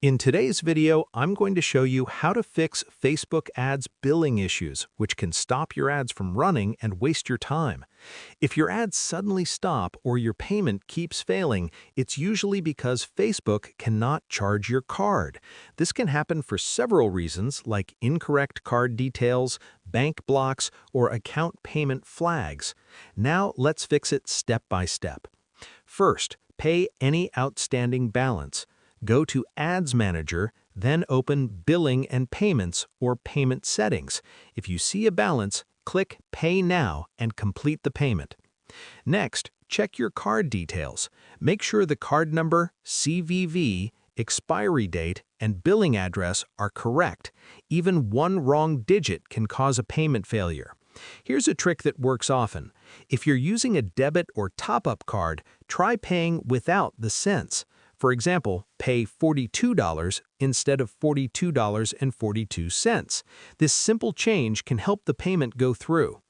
In today's video, I'm going to show you how to fix Facebook ads billing issues, which can stop your ads from running and waste your time. If your ads suddenly stop or your payment keeps failing, it's usually because Facebook cannot charge your card. This can happen for several reasons, like incorrect card details, bank blocks, or account payment flags. Now let's fix it step by step. First, pay any outstanding balance. Go to Ads Manager, then open Billing and Payments or Payment Settings. If you see a balance, click Pay Now and complete the payment. Next, check your card details. Make sure the card number, CVV, expiry date, and billing address are correct. Even one wrong digit can cause a payment failure. Here's a trick that works often. If you're using a debit or top-up card, try paying without the cents. For example, pay $42 instead of $42.42. This simple change can help the payment go through.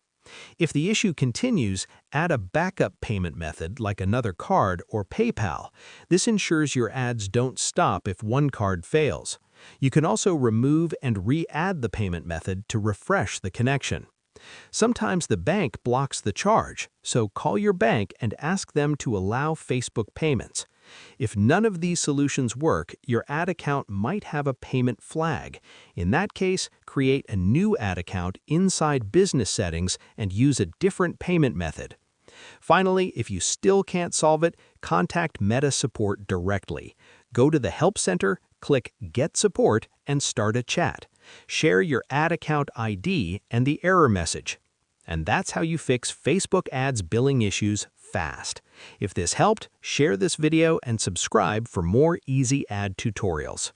If the issue continues, add a backup payment method like another card or PayPal. This ensures your ads don't stop if one card fails. You can also remove and re-add the payment method to refresh the connection. Sometimes the bank blocks the charge, so call your bank and ask them to allow Facebook payments. If none of these solutions work, your ad account might have a payment flag. In that case, create a new ad account inside Business Settings and use a different payment method. Finally, if you still can't solve it, contact Meta Support directly. Go to the Help Center, click Get Support, and start a chat. Share your ad account ID and the error message. And that's how you fix Facebook ads billing issues fast. If this helped, share this video and subscribe for more easy ad tutorials.